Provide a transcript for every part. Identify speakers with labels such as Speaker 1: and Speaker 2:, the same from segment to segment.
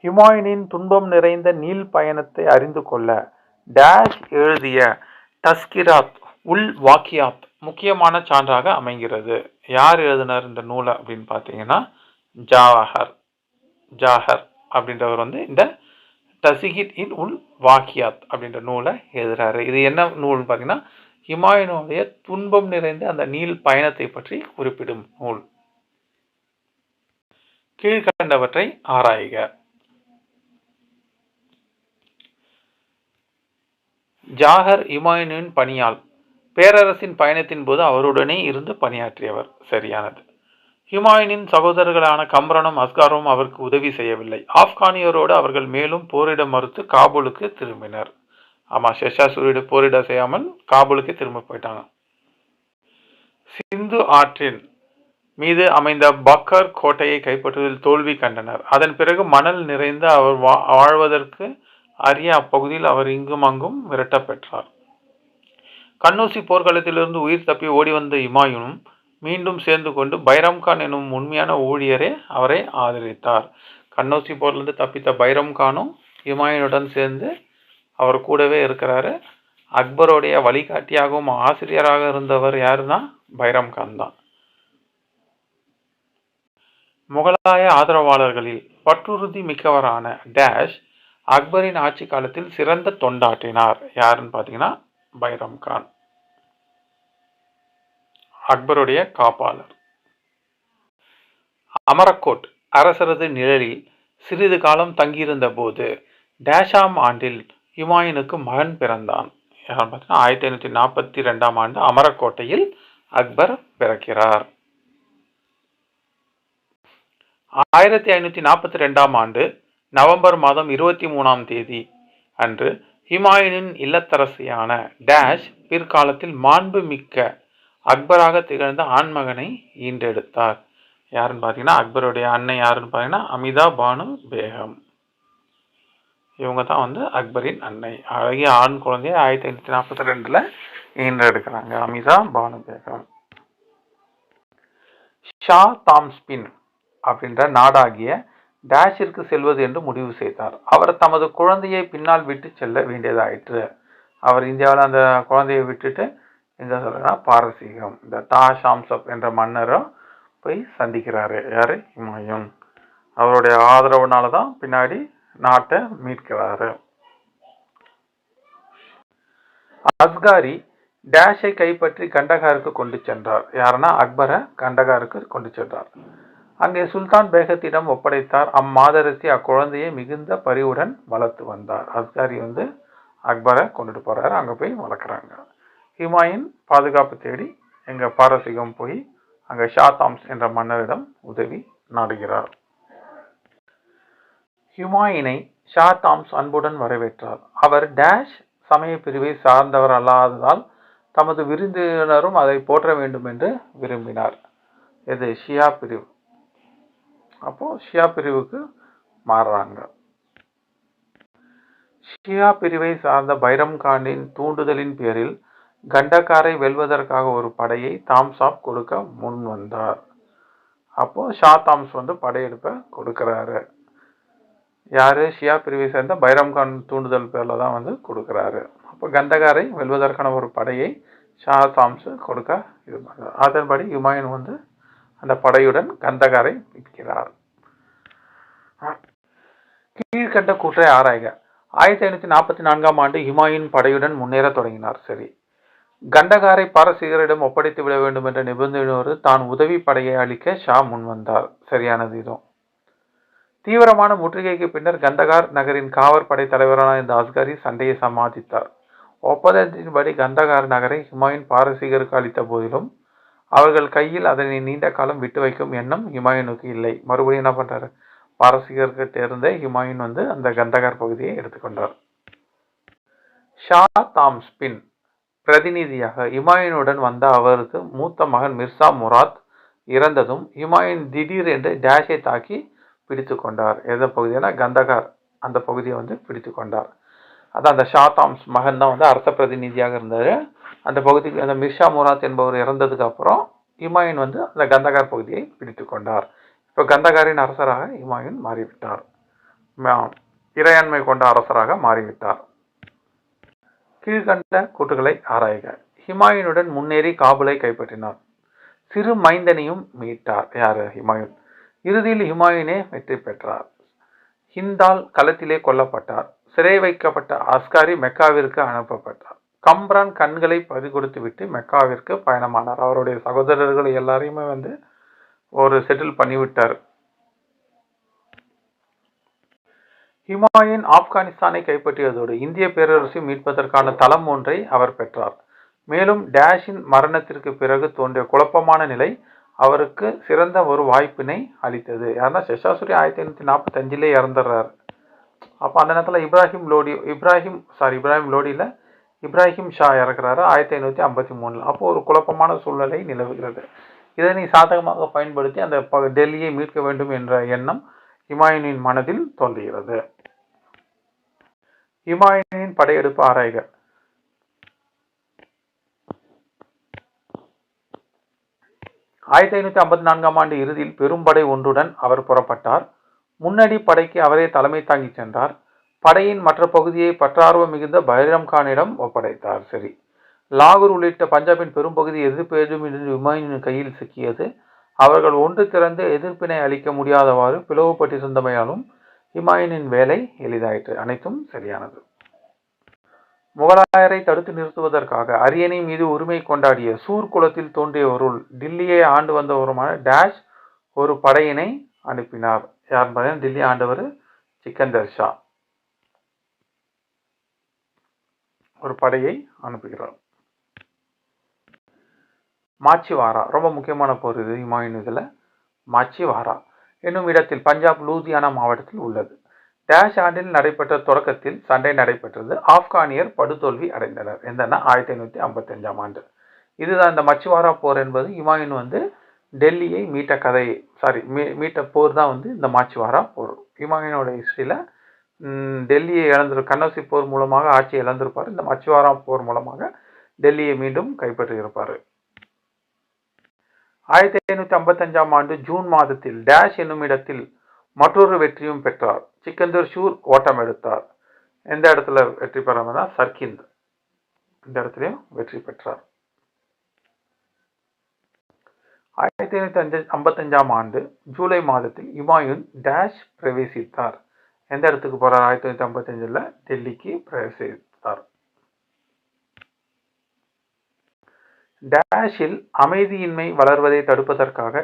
Speaker 1: ஹுமாயூனின் துன்பம் நிறைந்த நீள் பயணத்தை அறிந்து கொள்ள டேஷ் எழுதிய தஸ்கிராத் உல் வாக்கியாத் முக்கியமான சான்றாக அமைகிறது. யார் எழுதினார் இந்த நூலை அப்படின்னு பார்த்தீங்கன்னா ஜாஹர் அப்படின்றவர் வந்து இந்த தஸ்கிர் இன் உல் வாக்கியாத் அப்படின்ற நூலை எழுதுறாரு. இது என்ன நூல்னு பார்த்தீங்கன்னா ஹுமாயூனுடைய துன்பம் நிறைந்த அந்த நீள் பயணத்தை பற்றி குறிப்பிடும் நூல். கீழ்கண்டவற்றை ஆராய்க. ஜாஹர் ஹுமாயூனின் பணியால் பேரரசின் பயணத்தின் போது அவருடனே இருந்து பணியாற்றியவர். சரியானது. ஹுமாயூனின் சகோதரர்களான கம்ரனும் அஸ்காரும் அவருக்கு உதவி செய்யவில்லை. ஆப்கானியரோடு அவர்கள் மேலும் போரிட மறுத்து காபூலுக்கு திரும்பினர். ஆமா, ஷெர்ஷா சூரியோடு போரிட செய்யாமல் காபூலுக்கு திரும்ப போயிட்டாங்க. சிந்து ஆற்றின் மீது அமைந்த பக்கர் கோட்டையை கைப்பற்றுவதில் தோல்வி கண்டனர். அதன் பிறகு மணல் நிறைந்து அவர் வாழ்வதற்கு அரிய அப்பகுதியில் அவர் இங்கும் அங்கும் விரட்ட பெற்றார். கன்னௌசி போர்க்களத்திலிருந்து உயிர் தப்பி ஓடி வந்த ஹுமாயூனும் மீண்டும் சேர்ந்து கொண்டு பைரம்கான் எனும் உண்மையான ஊழியரே அவரை ஆதரித்தார். கன்னௌசி போர்லேருந்து தப்பித்த பைரம்கானும் ஹுமாயூனுடன் சேர்ந்து அவர் கூடவே இருக்கிறாரு. அக்பருடைய வழிகாட்டியாகவும் ஆசிரியராக இருந்தவர் யாருன்னா பைரம்கான் தான். முகலாய ஆதரவாளர்களில் பற்றுறுதி மிக்கவரான டேஷ் அக்பரின் ஆட்சி காலத்தில் சிறந்த தொண்டாற்றினார். யாருன்னு பார்த்தீங்கன்னா பைரம்கான், அக்பருடைய காப்பாளர். அமரக்கோட் அரசரது நிழலில் சிறிது காலம் தங்கியிருந்த போது டேஷாம் ஆண்டில் ஹுமாயூனுக்கு மகன் பிறந்தான். 1542 ஆண்டு அமரக்கோட்டையில் அக்பர் பிறக்கிறார். 1542 ஆண்டு நவம்பர் மாதம் 23 அன்று ஹுமாயூனின் இல்லத்தரசியான டேஷ் பிற்காலத்தில் மாண்பு மிக்க அக்பராக திகழ்ந்த ஆண்மகனை ஈண்டெடுத்தார். யாருன்னு பார்த்தீங்கன்னா அக்பருடைய அன்னை யாருன்னு பார்த்தீங்கன்னா அமிதா பானு பேகம். இவங்க தான் வந்து அக்பரின் அன்னை. அழகிய ஆண் குழந்தைய 1542 ஈண்டெடுக்கிறாங்க அமிதா பானு பேகம். ஷா தாம்ஸ்பின் அப்படின்ற நாடாகிய டேஷிற்கு செல்வது என்று முடிவு செய்தார். அவர் தமது குழந்தையை பின்னால் விட்டு செல்ல வேண்டியதாயிற்று. அவர் இந்தியாவில் அந்த குழந்தையை விட்டுட்டு எங்க சொல்றா பாரசீகம் இந்த ஷாம்சப் என்ற மன்னரும் போய் சந்திக்கிறாரு. யாரு? ஹுமாயூன். அவருடைய ஆதரவுனால தான் பின்னாடி நாட்டை மீட்கிறாரு. அஸ்காரி டேஷை கைப்பற்றி கண்டகாருக்கு கொண்டு சென்றார். யாருன்னா அக்பரை கண்டகாருக்கு கொண்டு சென்றார். அங்கே சுல்தான் பேகத்திடம் ஒப்படைத்தார். அம்மாதரசி அக்குழந்தையை மிகுந்த பரிவுடன் வளர்த்து வந்தார். அஸ்காரி வந்து அக்பரை கொண்டுட்டு போறாரு, அங்க போய் வளர்க்குறாங்க. ஹுமாயூன் பாதுகாப்பு தேடி எங்க பாரசீகம் போய் அங்க ஷா தாம்ஸ் என்ற மன்னரிடம் உதவி நாடுகிறார். ஹுமாயூனை ஷா தாம்ஸ் அன்புடன் வரவேற்றார். அவர் டேஷ் சமய பிரிவை சார்ந்தவர் அல்லாததால் தமது விருந்தினரும் அதை போற்ற வேண்டும் என்று விரும்பினார். இது ஷியா பிரிவு. அப்போ ஷியா பிரிவுக்கு மாறுறாங்க. ஷியா பிரிவை சார்ந்த பைரம்கானின் தூண்டுதலின் பேரில் கண்டகாரை வெல்வதற்காக ஒரு படையை தாம்சாப் கொடுக்க முன் வந்தார். அப்போ ஷா தாம்ஸ் வந்து படையெடுப்பை கொடுக்கிறாரு. யாரு? ஷியா பிரிவை சேர்ந்த பைரம்கான் தூண்டுதல் பேர்ல தான் வந்து கொடுக்கிறாரு. அப்போ கண்டகாரை வெல்வதற்கான ஒரு படையை ஷா தாம்ஸ் கொடுக்க இது பண்றார். அதன்படி ஹுமாயூன் வந்து அந்த படையுடன் கந்தகாரை மீட்கிறார். கீழ்கண்ட கூற்றை ஆராய்க. 1544 ஆண்டு ஹுமாயூன் படையுடன் முன்னேற தொடங்கினார். சரி. கண்டகாரை பாரசீகரிடம் ஒப்படைத்து விட வேண்டும் என்ற நிபந்தனையோடு தான் உதவி படையை அளிக்க ஷா முன்வந்தார். சரியானது. இதுவும் தீவிரமான முற்றுகைக்கு பின்னர் கந்தகார் நகரின் காவற்படை தலைவரான இந்த அஸ்காரி சண்டையை சமாளித்தார். ஒப்பந்தத்தின்படி கந்தகார் நகரை ஹுமாயூன் பாரசீகருக்கு அளித்த போதிலும் அவர்கள் கையில் அதனை நீண்ட காலம் விட்டு வைக்கும் எண்ணம் ஹுமாயூனுக்கு இல்லை. மறுபடியும் என்ன பண்றாரு? பாரசீகர்கிட்ட இருந்த ஹுமாயூன் வந்து அந்த கந்தகார் பகுதியை எடுத்துக்கொண்டார். ஷா தாம்ஸ்பின் பிரதிநிதியாக ஹுமாயூனுடன் வந்த அவரது மூத்த மகன் மிர்சா முராத் இறந்ததும் ஹுமாயூன் திடீர் என்று டேஷை தாக்கி பிடித்து கொண்டார். எந்த பகுதியான கந்தகார் அந்த பகுதியை வந்து பிடித்து கொண்டார். அதான் அந்த ஷா தாம்ஸ் மகன் தான் வந்து அரச பிரதிநிதியாக இருந்தார். அந்த பகுதிக்கு அந்த மிர்சா முராத் என்பவர் இறந்ததுக்கு அப்புறம் ஹுமாயூன் வந்து அந்த கந்தகார் பகுதியை பிடித்து கொண்டார். இப்போ கந்தகாரின் அரசராக ஹுமாயூன் மாறிவிட்டார். இறையாண்மை கொண்ட அரசராக மாறிவிட்டார். கீழ்கண்ட கூற்றுகளை ஆராய்க. ஹுமாயூனுடன் முன்னேறி காபூலை கைப்பற்றினார். சிறு மைந்தனையும் மீட்டார். யாரு? ஹுமாயூன். இறுதியில் ஹுமாயூனே வெற்றி பெற்றார். ஹிந்தால் களத்திலே கொல்லப்பட்டார். சிறை வைக்கப்பட்ட அஸ்காரி மெக்காவிற்கு அனுப்பப்பட்டார். கம்ரான் கண்களை பறிகொடுத்து விட்டு மெக்காவிற்கு பயணமானார். அவருடைய சகோதரர்கள் எல்லாரையுமே ஒரு செட்டில் பண்ணிவிட்டார். ஹுமாயூன் ஆப்கானிஸ்தானை கைப்பற்றியதோடு இந்திய பேரரசை மீட்பதற்கான தளம் ஒன்றை அவர் பெற்றார். மேலும் டேஷின் மரணத்திற்கு பிறகு தோன்றிய குழப்பமான நிலை அவருக்கு சிறந்த ஒரு வாய்ப்பினை அளித்தது. யாருன்னா ஷெஷாசுரி 1545 இறந்துடுறாரு. அப்போ அந்த நேரத்தில் இப்ராஹிம் ஷா இறக்குறாரு 1553. அப்போ ஒரு குழப்பமான சூழ்நிலை நிலவுகிறது. இதனை சாதகமாக பயன்படுத்தி அந்த டெல்லியை மீட்க வேண்டும் என்ற எண்ணம் ஹுமாயூனின் மனதில் தோன்றுகிறது. ஹுமாயூனின் படையெடுப்பு ஆராய்க. 1554 இறுதியில் பெரும்படை ஒன்றுடன் அவர் புறப்பட்டார். முன்னணி படைக்கு அவரே தலைமை தாங்கி சென்றார். படையின் மற்ற பகுதியை பற்றார்வம் மிகுந்த பைரம் கானிடம் ஒப்படைத்தார். சரி, லாகூர் உள்ளிட்ட பஞ்சாபின் பெரும்பகுதி எதிர்ப்பு ஏதுமின்றி ஹுமாயூனின் கையில் சிக்கியது. அவர்கள் ஒன்று திறந்து எதிர்ப்பினை அளிக்க முடியாதவாறு பிளவுபட்டிருந்தமையாலும் ஹுமாயூனின் வேலை எளிதாயிற்று. அனைத்தும் சரியானது. முகலாயரை தடுத்து நிறுத்துவதற்காக அரியணை மீது உரிமை கொண்டாடிய சூர் குலத்தில் தோன்றியவருள் டில்லியை ஆண்டு வந்தவருமான டேஷ் ஒரு படையினை அனுப்பினார். யார் பார்த்தீங்கன்னா டில்லி ஆண்டவர் சிக்கந்தர் ஷா ஒரு படையை அனுப்புகிறார். மாச்சிவாரா ரொம்ப முக்கியமான போர் இது. ஹுமாயூன் இதில் மாச்சிவாரா என்னும் இடத்தில் பஞ்சாப் லூதியானா மாவட்டத்தில் உள்ளது. டேஷ் ஆண்டில் நடைபெற்ற தொடக்கத்தில் சண்டை நடைபெற்றது. ஆப்கானியர் படுதோல்வி அடைந்தனர். எந்தன்னா 1555 இதுதான் இந்த மச்சிவாரா போர் என்பது. ஹுமாயூன் டெல்லியை மீட்ட கதை மீட்ட போர் தான் இந்த மாச்சிவாரா போர். ஹுமாயூனோட ஹிஸ்டரியில் டெல்லியை கன்னௌசி போர் மூலமாக ஆட்சியை இழந்திருப்பார். இந்த மச்சிவாரா போர் மூலமாக டெல்லியை மீண்டும் கைப்பற்றியிருப்பார். 1555 ஜூன் மாதத்தில் டேஷ் என்னும் இடத்தில் மற்றொரு வெற்றியும் பெற்றார். சிக்கந்தர் ஷூர் ஓட்டம் எடுத்தார். எந்த இடத்துல வெற்றி பெறாமனா சர்கிந்த், இந்த இடத்துலையும் வெற்றி பெற்றார். 1555 ஜூலை மாதத்தில் ஹுமாயூன் டேஷ் பிரவேசித்தார். எந்த இடத்துக்கு போறார்? 1555 டெல்லிக்கு பிரவேசித்தார். டேஷில் அமைதியின்மை வளர்வதை தடுப்பதற்காக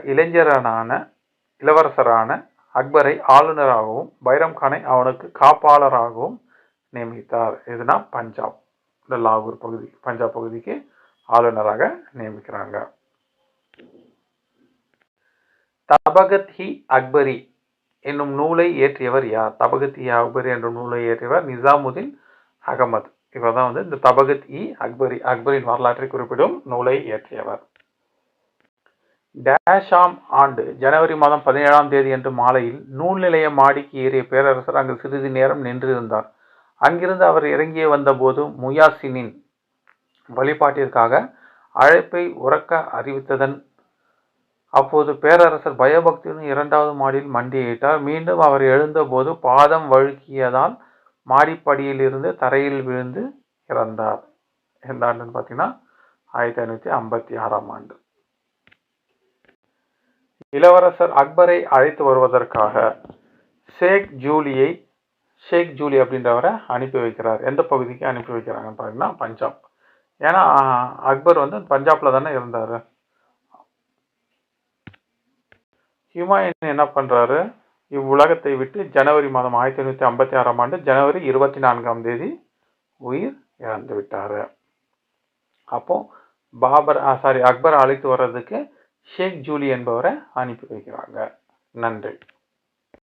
Speaker 1: இளவரசரான அக்பரை ஆளுநராகவும் பைரம் கானை அவனுக்கு காப்பாளராகவும் நியமித்தார். இதுனா பஞ்சாப், இந்த லாகூர் பகுதி பஞ்சாப் பகுதிக்கு ஆளுநராக நியமிக்கிறாங்க. தபகத் இ அக்பரி என்னும் நூலை இயற்றியவர் யார்? தபகத் இ அக்பரி என்ற நூலை இயற்றியவர் நிசாமுதீன் அகமது. இவர் தான் இந்த தபகத் இ அக்பரி அக்பரின் வரலாற்றை குறிப்பிடும் நூலை இயற்றியவர். டேஷாம் ஆண்டு ஜனவரி மாதம் 17ஆம் தேதி அன்று மாலையில் நூல் நிலைய மாடிக்கு ஏறிய பேரரசர் அங்கு சிறிது நேரம் நின்றிருந்தார். அங்கிருந்து அவர் இறங்கிய வந்தபோது முயாசினின் வழிபாட்டிற்காக அழைப்பை உறக்க அறிவித்ததன் அப்போது பேரரசர் பயபக்தியுடன் 2வது மாடியில் மண்டியிட்டார். மீண்டும் அவர் எழுந்தபோது பாதம் வழுக்கியதால் மாடிப்படியில் இருந்து தரையில் விழுந்து இறந்தார். எந்த ஆண்டுன்னு பார்த்தீங்கன்னா 1556ஆம் ஆண்டு. இளவரசர் அக்பரை அழைத்து வருவதற்காக ஷேக் ஜூலி அப்படின்றவரை அனுப்பி வைக்கிறார். எந்த பகுதிக்கு அனுப்பி வைக்கிறாங்கன்னு பார்த்தீங்கன்னா பஞ்சாப். ஏன்னா அக்பர் பஞ்சாப்ல தானே இருந்தார். ஹுமாயூன் என்ன பண்றாரு? இவ்வுலகத்தை விட்டு ஜனவரி மாதம் 1556ஆம் ஆண்டு ஜனவரி 24ஆம் தேதி உயிர் இறந்து விட்டாரு. அப்போ அக்பர் அழைத்து வர்றதுக்கு ஷேக் ஜூலி என்பவரை அனுப்பி வைக்கிறாங்க. நன்றி.